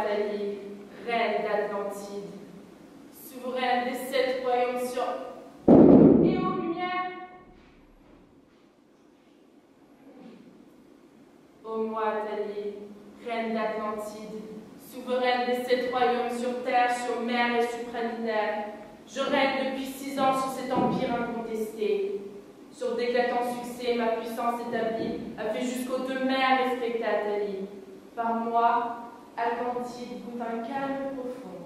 Athalie, reine d'Atlantide, souveraine des 7 royaumes sur... Et aux lumières. Ô moi, Athalie, reine d'Atlantide, souveraine des 7 royaumes sur terre, sur mer et supralinaire, je règne depuis 6 ans sur cet empire incontesté. Sur d'éclatants succès, ma puissance établie a fait jusqu'aux 2 mers respectées Athalie. Par moi, Atlantide goûte un calme profond.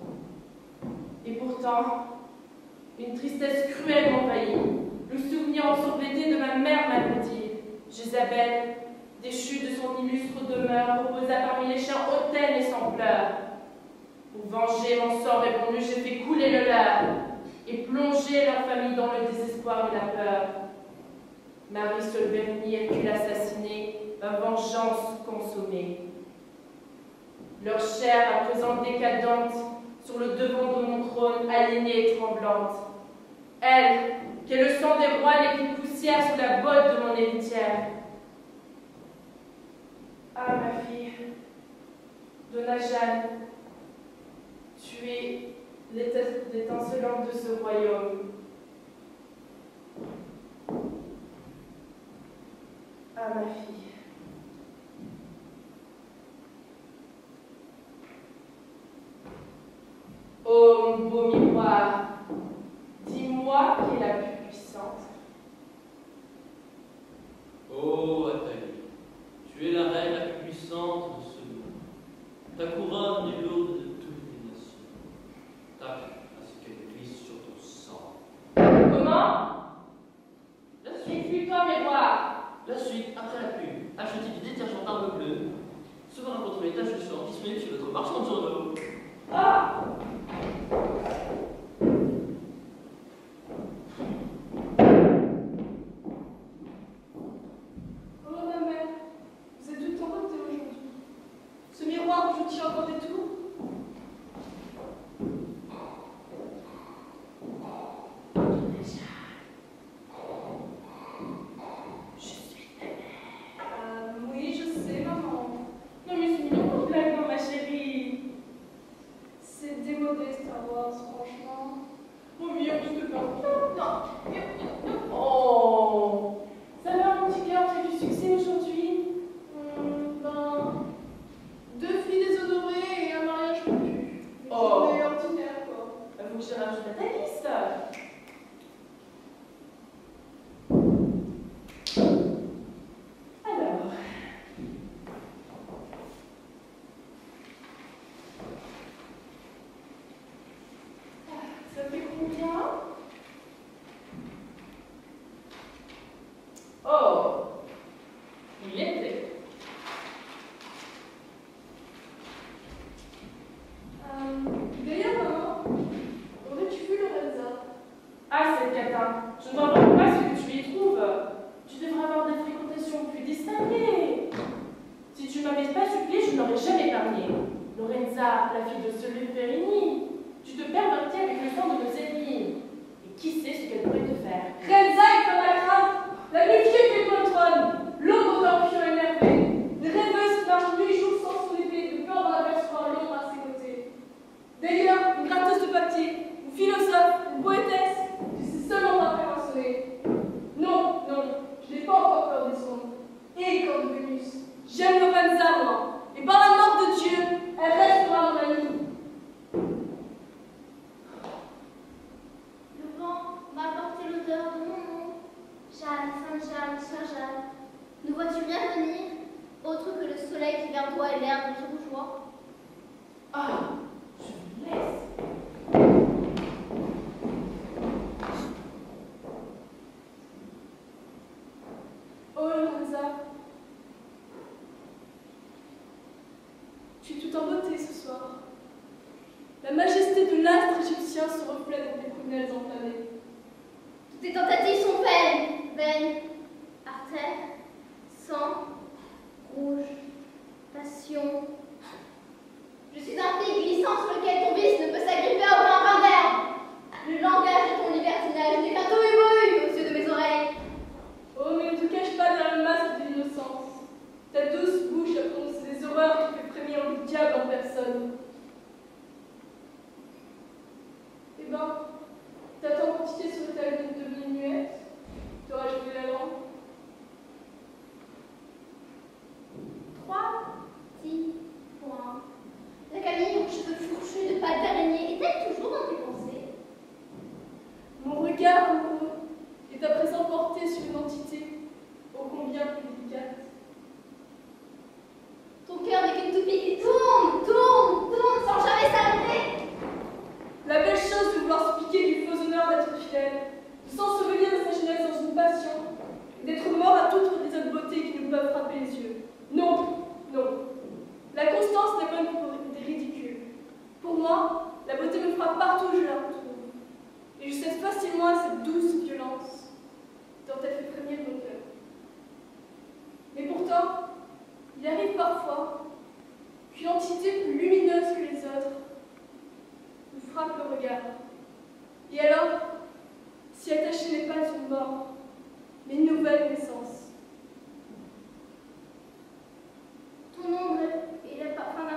Et pourtant, une tristesse cruelle m'envahit. Le souvenir ensanglanté de ma mère malmaudite, Jézabel, déchue de son illustre demeure, reposa parmi les chiens hautaines et sans pleurs. Pour venger mon sort répondu, j'ai fait couler le leur et plonger leur famille dans le désespoir et la peur. Marie Solverny a pu l'assassiner, ma vengeance consommée. Leur chair, à présent décadente, sur le devant de mon trône, alignée et tremblante. Elle, qui est le sang des rois et qui poussière sous la botte de mon héritière. Ah, ma fille, Donna Jeanne, tu es l'étincelante de ce royaume. Ah, ma fille. Oh, mon beau miroir, dis-moi qui est la plus puissante. Oh, Athalie, tu es la reine la plus puissante de ce monde. Ta couronne est lourde de toutes les nations. Tape à ce qu'elle glisse sur ton sang. Comment? La suite, Explique-toi, miroir. la suite, après la pluie, achetez du détergent Barbe Bleue, souverain contre les taches de sang qui se met sur votre marchand de journaux. Ah! Oh ma mère, vous êtes toute en beauté aujourd'hui. Ce miroir où je tiens encore des tours. Oui, je sais, maman. Non, mais c'est mignon ton blague, non, ma chérie. C'est démodé Star Wars, franchement. Oh, mais on te fait non. Oh, ça va, mon petit cœur, tu as du succès aujourd'hui? Ben, 2 filles déshonorées et un mariage rompu. Oh. Mais ordinaire, quoi. Il faut que je rajoute à ta liste. Alors. Ça fait combien? Oh, il était. D'ailleurs, maman, aurais-tu vu Lorenza? Ah, cette catin, je ne t'en pas ce que tu y trouves. Tu devrais avoir des fréquentations plus distinguées. Si tu m'avais pas supplié, je n'aurais jamais épargné. Lorenza, la fille de Solferini, tu te pervertis avec le sang de nos ennemis. Et qui sait ce qu'elle pourrait te faire? Lorenza est comme la crainte, la muletier qui est pour le trône, l'ombre d'un pion énervé, une rêveuse qui marche nuit et jour sans son épée, de peur d'en apercevoir l'ombre à ses côtés. D'ailleurs, une gratteuse de papier, une philosophe, une poétesse, je sais seulement pas faire un sonnet. Non, non, je n'ai pas encore peur des ombres. Et comme Vénus, j'aime Lorenza, moi, et par la mort de Dieu, elle restera mon amie. Le vent m'a apporté l'odeur de mon nom. Jeanne, Sainte-Jeanne, Sœur Jeanne, ne vois-tu rien venir, autre que le soleil qui vers toi et l'herbe qui rougeoie? Ah, je vous laisse. Oh Lorenza, tu es tout en beauté ce soir. La majesté de l'astre égyptien se reflète dans tes prunelles enflammées. Toutes tes tentatives sont vaines, vaines. Artère, sang, rouge, passion. Je suis un pic glissant sur lequel ton vice ne peut s'agripper à aucun brin d'herbe. Le langage de ton libertinage n'est qu'un tohu-bohu aux yeux de mes oreilles. Oh, mais ne te cache pas derrière le masque de l'innocence. Ta douce bouche a prononcé des horreurs qui fait frémir le diable en personne. regard amoureux est à présent porté sur une entité ô combien plus délicate. Ton cœur n'est qu'une toupie qui tourne, tourne, tourne, sans jamais s'arrêter. La belle chose de vouloir se piquer du faux honneur d'être fidèle, de s'ensevelir de sa jeunesse dans une passion, et d'être mort à toutes les autres beautés qui nous peuvent frapper les yeux. Non, non. La constance n'est bonne pour des ridicules. Pour moi, la beauté me frappe partout où je la retrouve. Et je cède facilement à cette douce violence dont elle fait frémir mon cœur. Mais pourtant, il arrive parfois qu'une entité plus lumineuse que les autres nous frappe le regard. Et alors, si attachée n'est pas une mort, mais une nouvelle naissance. Ton ombre est le parfum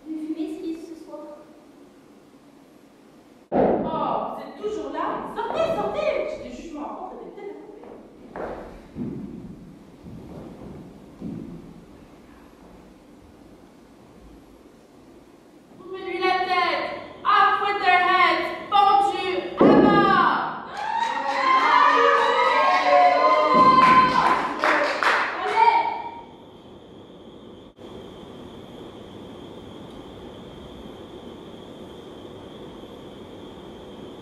d'une fumée esquisse ce soir. Oh, vous êtes toujours là? Sortez, sortez! J'ai des jugements à prendre et des têtes à couper. Coupez-lui la tête! Off with their heads! Pendu! À mort!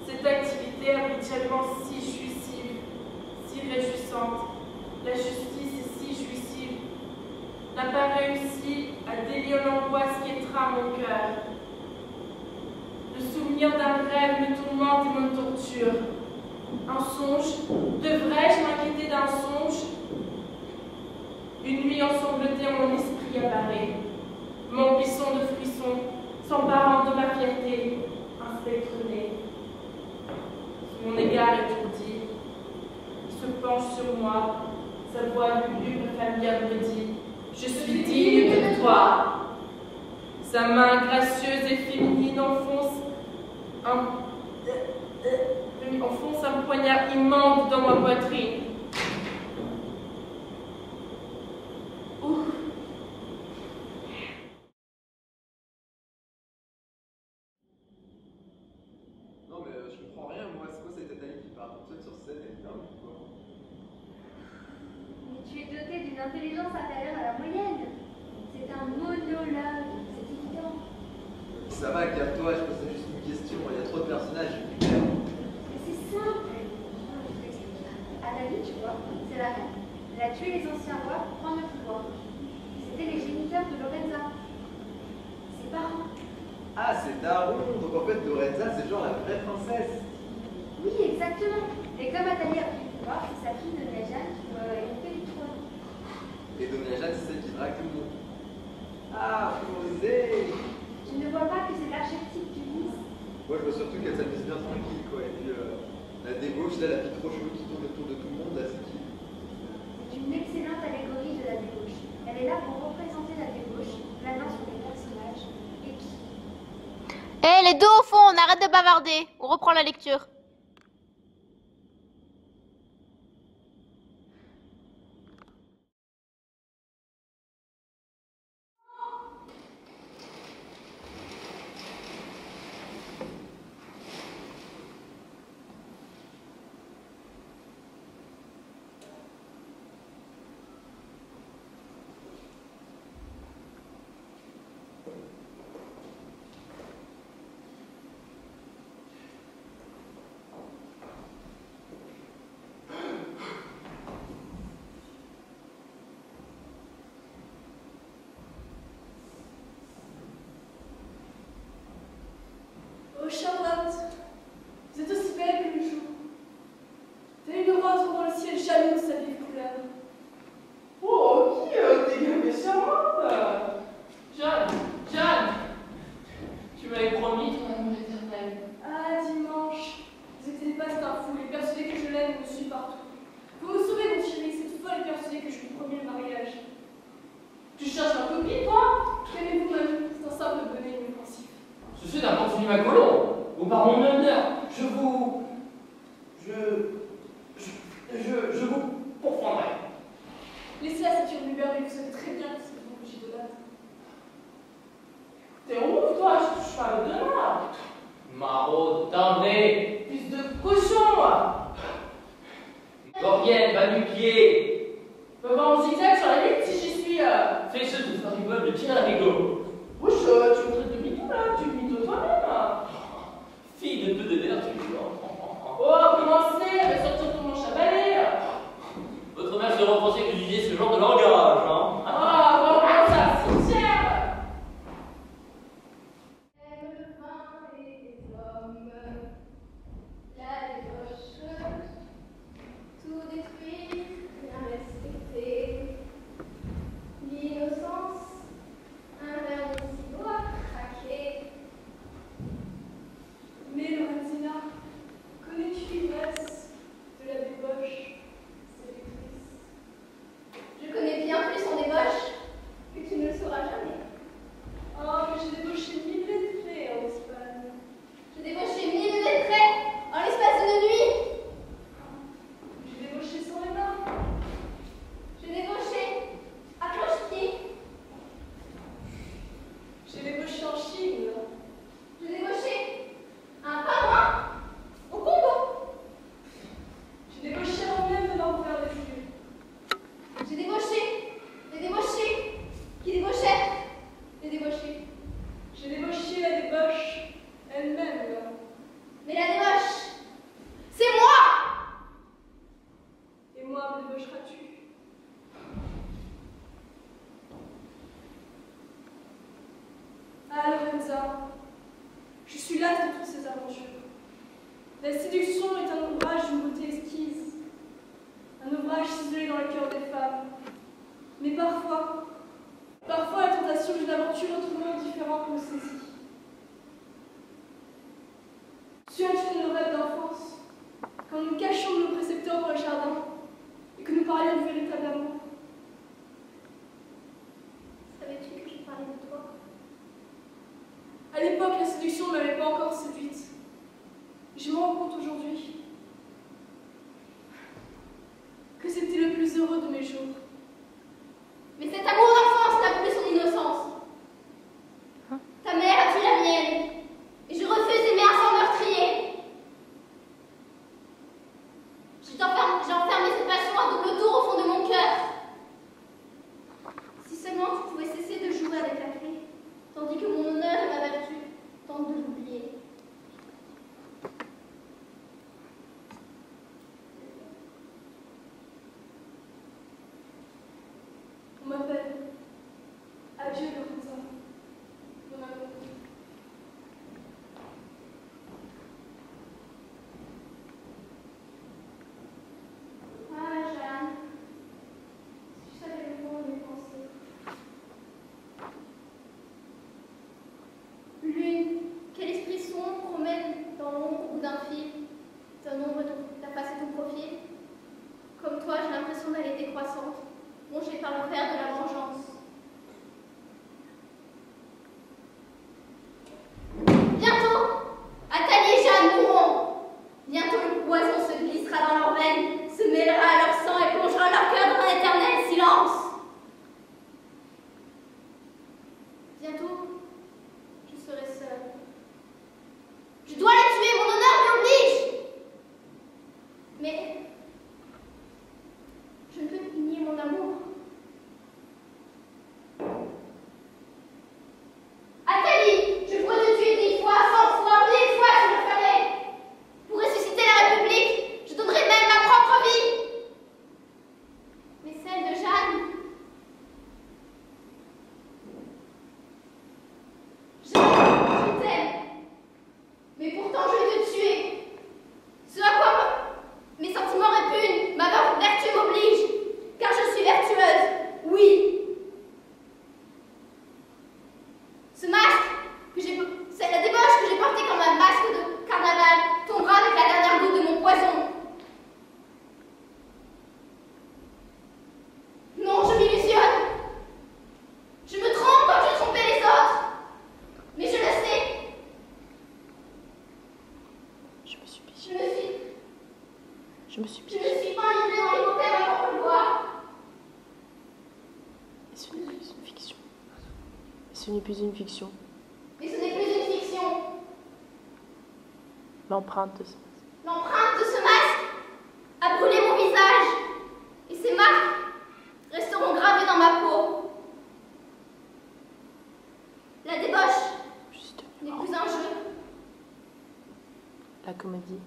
Cette activité habituellement si jouissive, si réjouissante, la justice est si jouissive, n'a pas réussi à délier l'angoisse qui étreint mon cœur. Le souvenir d'un rêve me tourmente et me torture. Un songe, devrais-je m'inquiéter d'un songe? Une nuit ensanglantée en mon esprit apparaît, mon buisson de frissons, s'emparant de ma fierté, un spectre né. Mon égard étourdi, il se penche sur moi, sa voix lugubre et familière me dit « Je suis digne de toi ». Sa main gracieuse et féminine enfonce un poignard immense dans ma poitrine. Ouf. Non mais je comprends rien, moi c'est quoi cette Nathalie qui parle toute seule sur scène, elle est dingue ou quoi? Mais tu es doté d'une intelligence inférieure à la moyenne. C'est un monologue, c'est évident. Ça va, calme-toi, je pose juste une question, il y a trop de personnages, j'ai plus clair. Mais c'est simple. Athalie, tu vois, c'est la reine. Elle a tué les anciens rois pour prendre le pouvoir. C'était les géniteurs de Lorenza. Ses parents. Ah, c'est Daron, donc en fait Lorenza c'est genre la vraie princesse. Oui, exactement. Et comme Athalie a pris le pouvoir, c'est sa fille de Jeanne qui doit hériter du trône. Et Donia Jeanne c'est celle qui drague tout le monde. Ah, osé. Tu ne vois pas que c'est l'archétype du Nice. Moi je vois surtout qu'elle s'amuse bien tranquille quoi, et puis la débauche, là, la fille trop cheveux qui tourne autour de tout le monde, là c'est qui? C'est une excellente allégorie de la débauche. Elle est là pour représenter la débauche, planant sur les personnages, et qui... Hé, les deux au fond, on arrête de bavarder. On reprend la lecture. vienne, va du pied. On va en zigzag sur la lune si j'y suis. Fais ce tout faire du meuble, tiens la rigo. Wesh, tu me traites de mytho là, tu me mytho toi-même. Fille de peu de l'air, tu vois. Oh, commencez, mais sortir ton manche à balai. Votre mère se reprochait que j'utilisais ce genre de langage, hein. Ah, bon, ça, cimetière. Le vin et les hommes, la débauche, tout détruit, rien respecté. L'innocence, un verre de si doit craquer. Mais Lorenzina, connais-tu l'ivresse de la débauche séductrice? Je connais bien plus son débauche que tu ne le sauras jamais. Oh, mais j'ai débauché 1000 lettrés en Espagne. J'ai débauché 1000 lettrés en l'espace d'une nuit. J'ai débauché sans les mains. J'ai débauché à cloche-pied. J'ai débauché en Chine. J'ai débauché un pingouin au Congo. J'ai débauché avant même de leur ouvrir les yeux. J'ai débauché les débauchés qui débauchèrent les débauchés. J'ai débauché la débauche elle-même. Mais la débauche, c'est moi! Et moi, me débaucheras-tu? Ah, Lorenza, je suis lasse de toutes ces aventures. La séduction est un ouvrage d'une beauté exquise, un ouvrage ciselé dans le cœur des femmes. Mais parfois la tentation d'une aventure autrement différente me saisit. Souviens-tu de nos rêves d'enfance, quand nous cachions nos précepteurs dans le jardin et que nous parlions du véritable amour? Savais-tu que je parlais de toi? À l'époque, la séduction ne m'avait pas encore séduite. Je me rends compte aujourd'hui que c'était le plus heureux de mes jours. Mais cet amour d'enfance n'a plus son innocence. Ta mère a tué la mienne, et je refuse d'aimer un sang meurtrier. J'ai enfermé cette passion à double tour au fond de mon cœur. Si seulement tu pouvais cesser de jouer avec la clé, tandis que mon honneur et ma vertu tentent de l'oublier. On m'appelle. Adieu, Lorenza. Mon amour. Ah, Jeanne, si tu savais le fond de mes pensées. Lune, quel esprit sombre promène dans l'ombre au bout d'un fil, ton ombre, ta face et ton profil. Comme toi, j'ai l'impression d'aller décroissante, rongée par le fer de la vengeance. Bientôt, Athalie et Jeanne mourront. Bientôt, le poison se glissera dans leurs veines, se mêlera à leur sang et plongera leur cœur dans un éternel silence. Bientôt, je serai seule. Je dois les tuer, mon honneur m'oblige. Mais je ne peux nier mon amour. Athalie, je pourrais te tuer 10 fois, 100 fois, 1000 fois, je le ferai. Pour ressusciter la République, je donnerai même ma propre vie. Mais celle de Jeanne, je t'aime. Mais pourtant je vais te tuer. Ce à quoi mes sentiments répugnent, ma vertu m'oblige, car je suis vertueuse, oui. Ce masque, c'est la débauche que j'ai portée comme un masque de carnaval, tombera avec la dernière goutte de mon poison. Non, je m'illusionne. Je me trompe comme je trompais les autres. Mais je le sais. Je me suis pas livrée dans les montagnes avant de le voir. Et ce n'est plus une fiction. Et ce n'est plus une fiction. Mais ce n'est plus une fiction. L'empreinte de ce L'empreinte de ce masque a brûlé mon visage. comédie.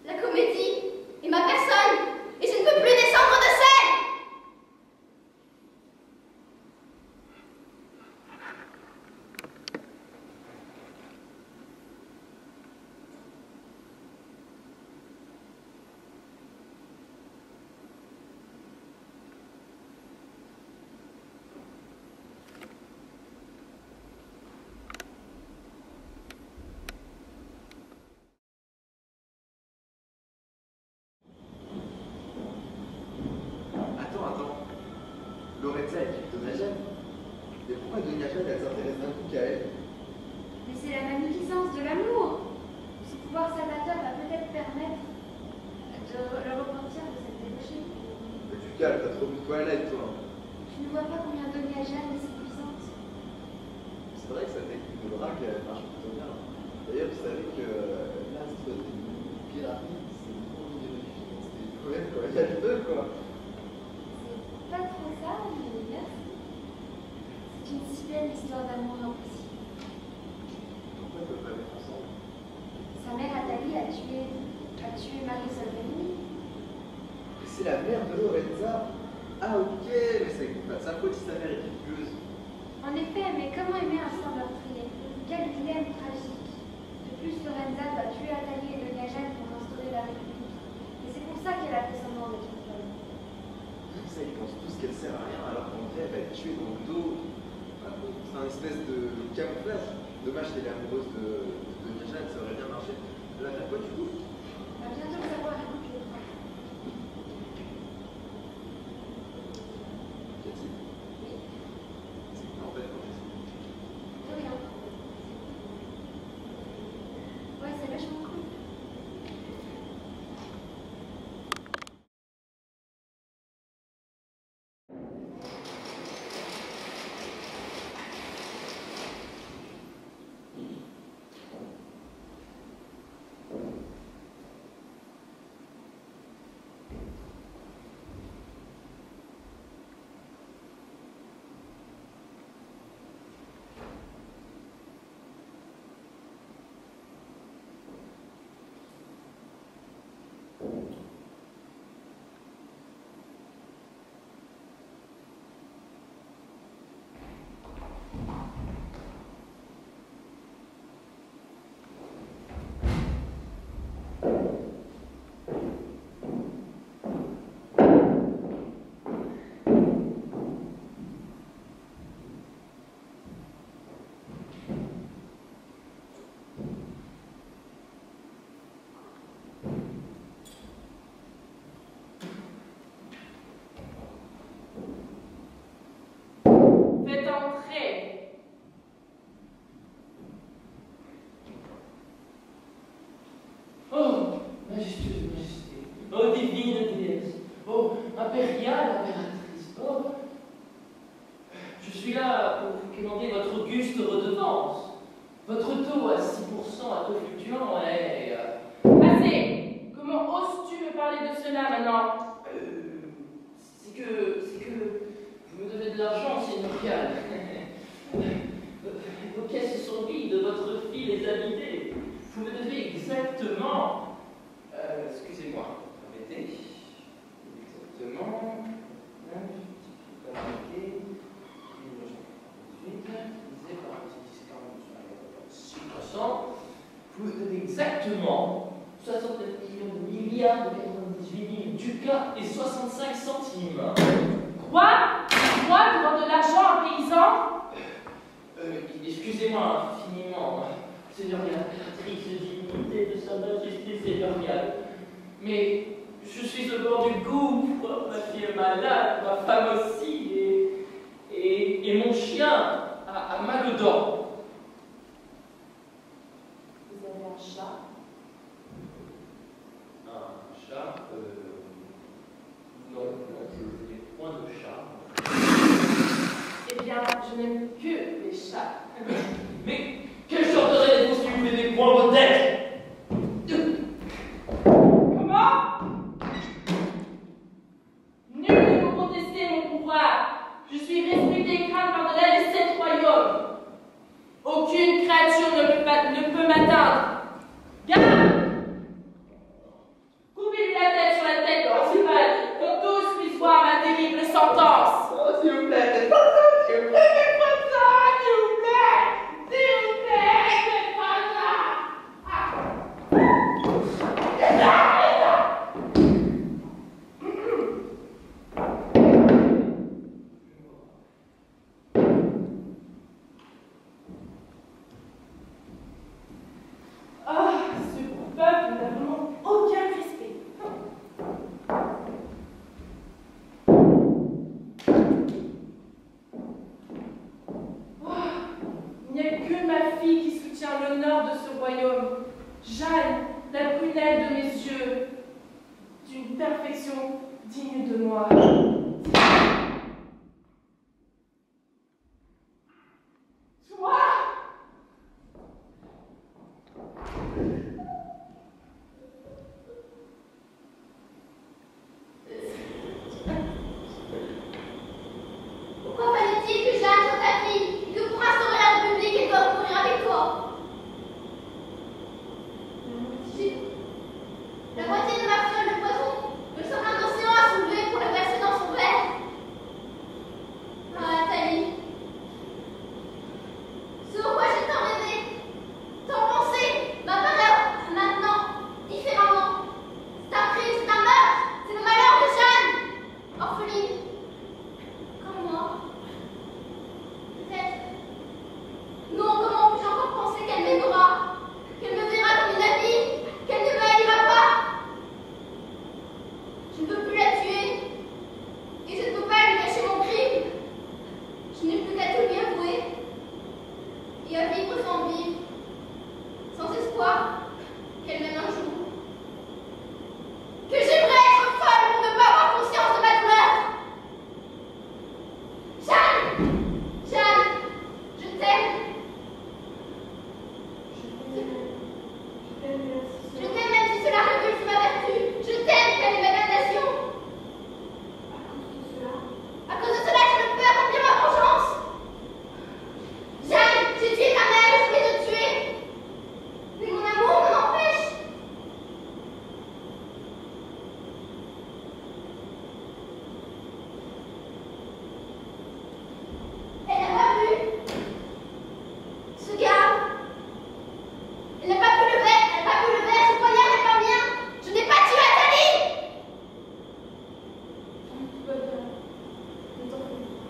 La comédie est ma personne, et je ne peux plus descendre de scène. Attends. Lorenza est équipe de Najat. Mais pourquoi de Najat, elle s'intéresse d'un coup qu'à elle? Mais c'est la magnificence de l'amour. Ce pouvoir salvateur va peut-être permettre de le repentir de cette débauchée. Mais tu calmes, t'as trop bu de Twilight, toi. Tu ne vois pas combien Donia Jeanne est séduisante. C'est vrai que sa technique de drague, elle marche plutôt bien. D'ailleurs, vous savez que l'astre des pyramides, c'est le premier de filles. C'était une poète, quoi. Il y a les deux, quoi. C'est pas trop ça, mais merci. C'est une si belle histoire d'amour impossible. Pourquoi ils peuvent pas mettre ensemble? Sa mère Athalie a tué Marie Salvini. Mais c'est la mère de Lorenza. Ah, ok, mais c'est pas de sa faute si sa mère est tueuse. En effet, mais comment aimer un sang meurtrier? Quel dilemme tragique. De plus, Lorenza doit tuer Athalie et Donia Jeanne pour instaurer la République. Et c'est pour ça qu'elle a fait semblant d'être une folle. Tout ça, ils pensent tous qu'elle sert à rien, alors qu'en vrai, elle va être tuée dans le dos. C'est un espèce de camouflage. Dommage qu'elle est amoureuse de Najat, ça aurait bien marché. Elle va faire quoi du coup? On va bientôt le savoir, écoute les trois. Cathy? Oui, C'est quoi en fait quand je suis? de rien. Ouais, c'est vachement cool. Faites entrer. Oh, majestueuse majesté. Oh, divine déesse. Oh, impériale impératrice. Oh, je suis là pour vous commander votre auguste redevance. Votre taux à 6% à taux fluctuant est... Assez. Comment oses-tu me parler de cela maintenant? c'est que vous me devez de l'argent, seigneurial. Vos caisses sont vides, votre fil est habité. Vous me devez exactement... excusez-moi, arrêtez. Exactement... 6%. Vous me devez exactement 69 millions de milliards de 98 000 ducats et 65 centimes. Quoi? Moi, devant de l'argent à un paysan? Excusez-moi infiniment, seigneuriale impératrice, dignité de sa majesté seigneuriale. Mais je suis au bord du gouffre, ma fille est malade, ma femme aussi, et mon chien a mal aux dents. Vous avez un chat? Un chat? Non, je n'ai point de chat. Eh bien, je n'aime que les chats. Mais quelle sorte de réponse si vous n'avez point vos têtes? Comment? Nul ne peut contester mon pouvoir. Je suis respecté et craint par-delà les 7 royaumes. perfection digne de moi. Pourquoi fallait-il que Jeanne soit ta fille et que pour instaurer la République, elle doit mourir avec toi? La moitié de ma fiole de poison me semble un océan à soulever pour le verser dans son verre. Ah, Athalie. Ce au quoi j'ai tant rêvé, tant pensé, m'apparaît maintenant, différemment. C'est un crime, c'est un meurtre, c'est le malheur de Jeanne, orpheline. Comme moi. Peut-être. Non, comment puis-je encore penser qu'elle m'aimera, qu'elle me verra comme une amie, qu'elle ne m'haïra pas? Je ne peux plus la tuer, et je ne peux pas lui cacher mon crime. Je n'ai plus qu'à tout lui avouer, et à vivre sans vivre, sans espoir qu'elle m'aime un jour. Que j'aimerais être folle pour ne pas avoir conscience de ma douleur. Jeanne! Jeanne! Je t'aime! Je t'aime même si cela révulse ma vertu. Je t'aime, telle est ma damnation. À cause de cela, je ne peux accomplir ma vengeance. Jeanne, j'ai tué ta mère, je vais te tuer. Mais mon amour m'en empêche. Elle n'a pas vu ce gars. Elle n'a pas pu le faire, elle n'a pas pu le faire, ce poignard n'est pas mien. Je n'ai pas tué Athalie. Tout va bien. Ne t'en fais pas.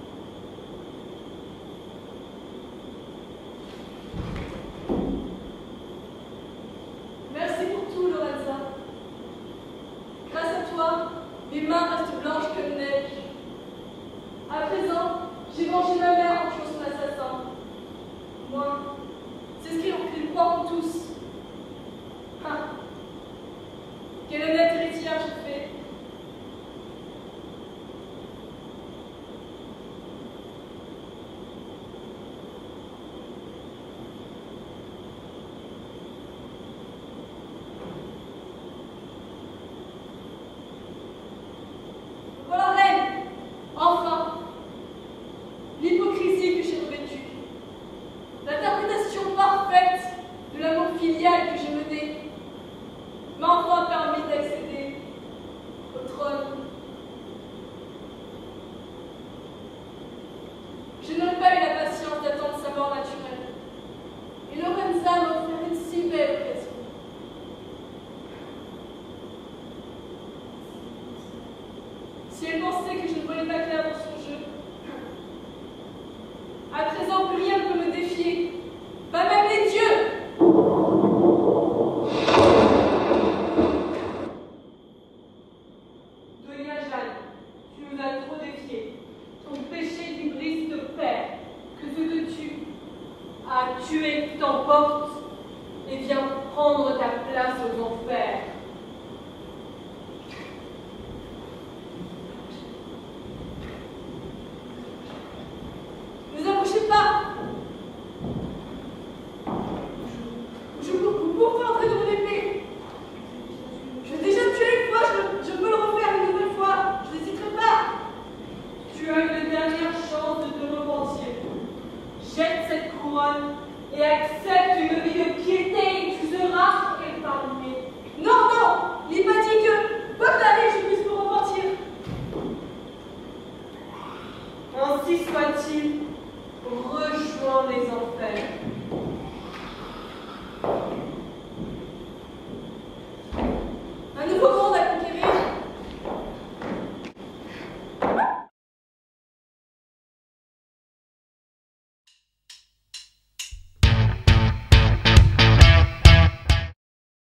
Merci pour tout, Lorenza. Grâce à toi, mes mains restent blanches comme neige. À présent, j'ai vengé ma mère en tuant son assassin. Moi, c'est ce qu'ils croient tous. Ah, quel honnête héritier j'ai fait. Voilà, reine, enfin, l'hypocrisie que j'ai revêtue, l'interprétation parfaite de l'amour filial que j'ai mené, m'a enfin permis d'accéder au trône. Je n'ai pas eu la patience d'attendre sa mort naturelle, et Lorenza m'a offert une si belle occasion. Si elle pensait que je ne voyais pas clair dans son jeu, à présent plus rien